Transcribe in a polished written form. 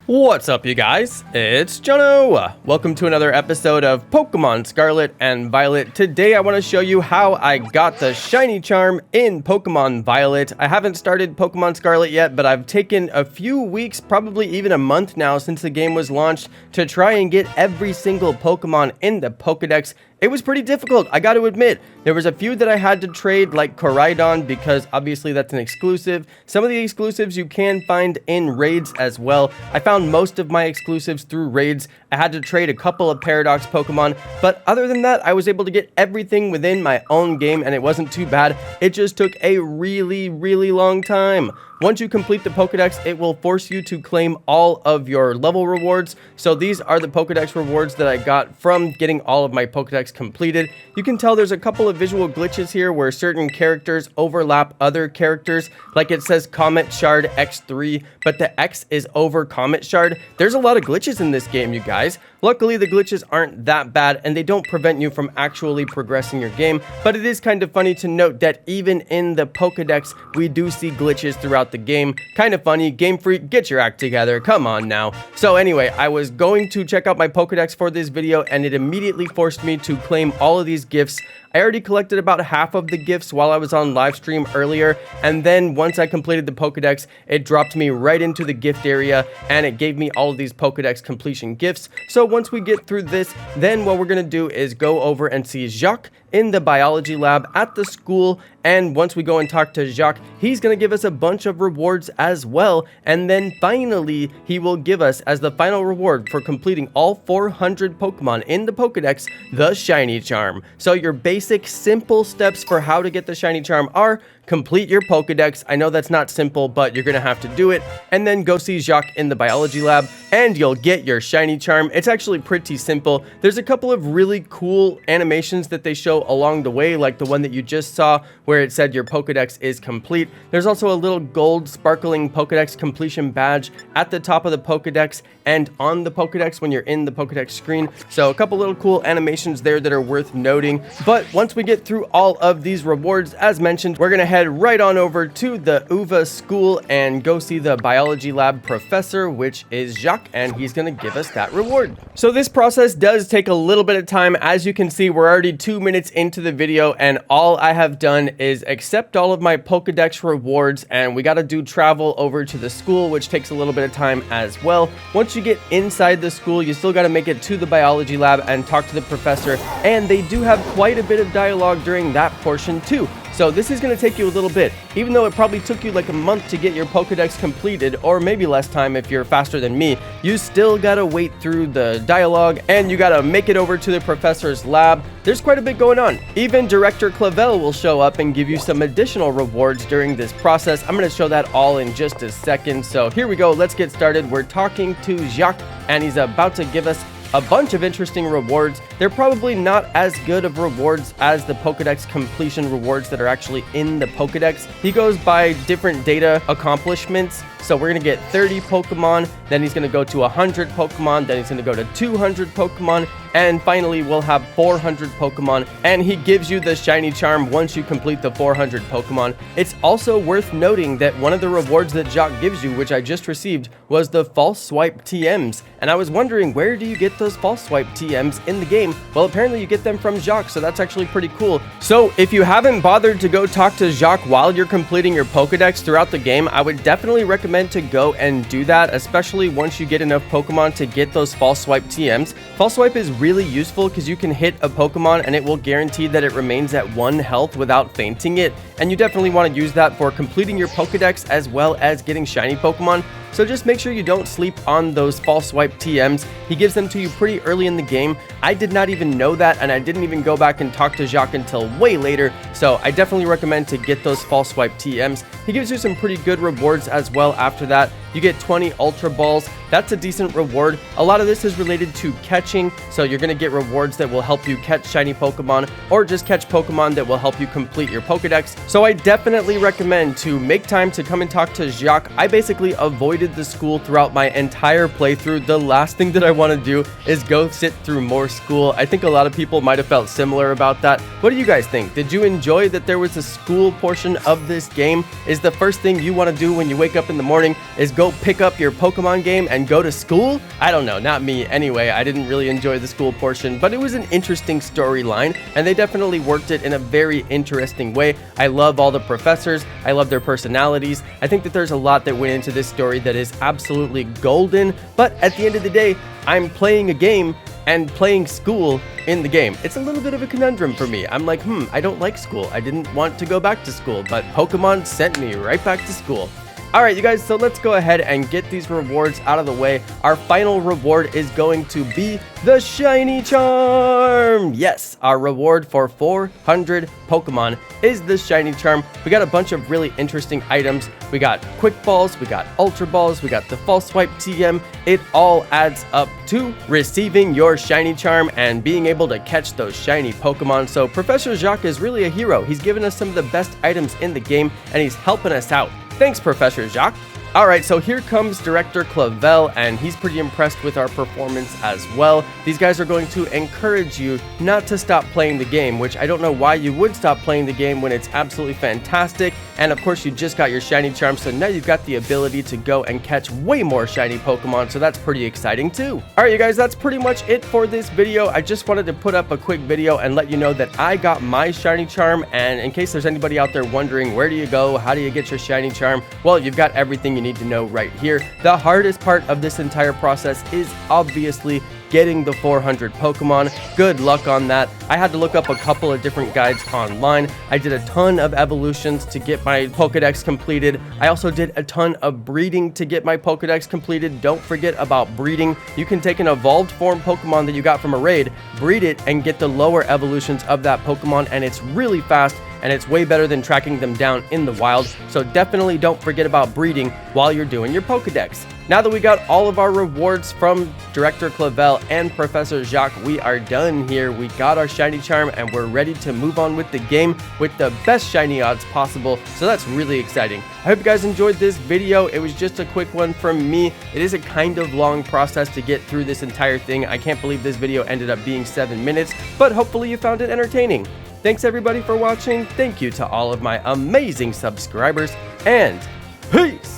What's up, you guys? It's Jonno. Welcome to another episode of Pokemon Scarlet and Violet. Today I want to show you how I got the shiny charm in Pokemon Violet. I haven't started Pokemon Scarlet yet, but I've taken a few weeks, probably even a month now since the game was launched, to try and get every single Pokemon in the Pokedex. It was pretty difficult, I got to admit. There was a few that I had to trade, like Koraidon, because obviously that's an exclusive. Some of the exclusives you can find in raids as well. I found most of my exclusives through raids. I had to trade a couple of Paradox Pokemon, but other than that, I was able to get everything within my own game, and it wasn't too bad. It just took a really long time. Once you complete the Pokedex, it will force you to claim all of your level rewards. So these are the Pokedex rewards that I got from getting all of my Pokedex completed. You can tell there's a couple of visual glitches here where certain characters overlap other characters. Like it says Comet Shard X3, but the X is over Comet Shard. There's a lot of glitches in this game, you guys. Luckily, the glitches aren't that bad and they don't prevent you from actually progressing your game. But it is kind of funny to note that even in the Pokedex, we do see glitches throughout the game. Kind of funny. Game Freak, get your act together. Come on now. So anyway, I was going to check out my Pokedex for this video and it immediately forced me to claim all of these gifts. I already collected about half of the gifts while I was on live stream earlier, and then once I completed the Pokedex, it dropped me right into the gift area and it gave me all of these Pokedex completion gifts. So once we get through this, then what we're going to do is go over and see Jacques in the biology lab at the school, and once we go and talk to Jacques, he's going to give us a bunch of rewards as well, and then finally he will give us, as the final reward for completing all 400 Pokemon in the Pokedex, the shiny charm. So your basic simple steps for how to get the shiny charm are: complete your Pokedex. I know that's not simple, but you're gonna have to do it, and then go see Jacques in the biology lab and you'll get your shiny charm. It's actually pretty simple. There's a couple of really cool animations that they show along the way, like the one that you just saw where it said your Pokedex is complete. There's also a little gold sparkling Pokedex completion badge at the top of the Pokedex and on the Pokedex when you're in the Pokedex screen. So a couple little cool animations there that are worth noting. But once we get through all of these rewards, as mentioned, we're gonna head right on over to the UVA school and go see the biology lab professor, which is Jacques, and he's gonna give us that reward. So this process does take a little bit of time. As you can see, we're already 2 minutes into the video and all I have done is accept all of my Pokedex rewards, and we gotta do travel over to the school, which takes a little bit of time as well. Once you get inside the school, you still gotta make it to the biology lab and talk to the professor, and they do have quite a bit of dialogue during that portion too. So this is going to take you a little bit, even though it probably took you like a month to get your Pokedex completed, or maybe less time if you're faster than me. You still gotta wait through the dialogue and you gotta make it over to the professor's lab. There's quite a bit going on. Even Director Clavel will show up and give you some additional rewards during this process. I'm going to show that all in just a second. So here we go. Let's get started. We're talking to Jacques and he's about to give us a bunch of interesting rewards. They're probably not as good of rewards as the Pokedex completion rewards that are actually in the Pokedex. He goes by different data accomplishments. So we're going to get 30 Pokemon, then he's going to go to 100 Pokemon, then he's going to go to 200 Pokemon, and finally we'll have 400 Pokemon, and he gives you the shiny charm once you complete the 400 Pokemon. It's also worth noting that one of the rewards that Jacques gives you, which I just received, was the false swipe TMs, and I was wondering, where do you get those false swipe TMs in the game? Well, apparently you get them from Jacques, so that's actually pretty cool. So if you haven't bothered to go talk to Jacques while you're completing your Pokedex throughout the game, I would definitely recommend to go and do that, especially once you get enough Pokemon to get those false swipe TMs. False swipe is really useful because you can hit a Pokemon and it will guarantee that it remains at 1 health without fainting it, and you definitely want to use that for completing your Pokedex as well as getting shiny Pokemon. So just make sure you don't sleep on those false swipe TMs. He gives them to you pretty early in the game. I did not even know that, and I didn't even go back and talk to Jacques until way later, so I definitely recommend to get those false swipe TMs. He gives you some pretty good rewards as well after that. You get 20 Ultra Balls. That's a decent reward. A lot of this is related to catching, so you're going to get rewards that will help you catch shiny Pokemon, or just catch Pokemon that will help you complete your Pokedex. So I definitely recommend to make time to come and talk to Jacques. I basically avoided the school throughout my entire playthrough. The last thing that I want to do is go sit through more school. I think a lot of people might have felt similar about that. What do you guys think? Did you enjoy that there was a school portion of this game? Is the first thing you want to do when you wake up in the morning is go pick up your Pokemon game and go to school? I don't know, not me anyway. I didn't really enjoy the school portion, but it was an interesting storyline, and they definitely worked it in a very interesting way. I love all the professors. I love their personalities. I think that there's a lot that went into this story that is absolutely golden, but at the end of the day, I'm playing a game and playing school in the game. It's a little bit of a conundrum for me. I'm like, I don't like school. I didn't want to go back to school, but Pokemon sent me right back to school. All right, you guys, so let's go ahead and get these rewards out of the way. Our final reward is going to be the Shiny Charm. Yes, our reward for 400 Pokemon is the Shiny Charm. We got a bunch of really interesting items. We got Quick Balls, we got Ultra Balls, we got the False Swipe TM. It all adds up to receiving your Shiny Charm and being able to catch those shiny Pokemon. So Professor Jacques is really a hero. He's given us some of the best items in the game, and he's helping us out. Thanks, Professor Jacques. Alright, so here comes Director Clavel, and he's pretty impressed with our performance as well. These guys are going to encourage you not to stop playing the game, which I don't know why you would stop playing the game when it's absolutely fantastic. And of course, you just got your Shiny Charm, so now you've got the ability to go and catch way more shiny Pokemon, so that's pretty exciting too. Alright, you guys, that's pretty much it for this video. I just wanted to put up a quick video and let you know that I got my Shiny Charm, and in case there's anybody out there wondering, where do you go, how do you get your Shiny Charm? Well, you've got everything you need to know right here. The hardest part of this entire process is obviously getting the 400 Pokemon. Good luck on that. I had to look up a couple of different guides online. I did a ton of evolutions to get my Pokedex completed. I also did a ton of breeding to get my Pokedex completed. Don't forget about breeding. You can take an evolved form Pokemon that you got from a raid, breed it, and get the lower evolutions of that Pokemon, and it's really fast, and it's way better than tracking them down in the wild. So definitely don't forget about breeding while you're doing your Pokedex. Now that we got all of our rewards from Director Clavel and Professor Jacques, we are done here. We got our Shiny Charm, and we're ready to move on with the game with the best shiny odds possible. So that's really exciting. I hope you guys enjoyed this video. It was just a quick one from me. It is a kind of long process to get through this entire thing. I can't believe this video ended up being 7 minutes, but hopefully you found it entertaining. Thanks everybody for watching. Thank you to all of my amazing subscribers, and peace!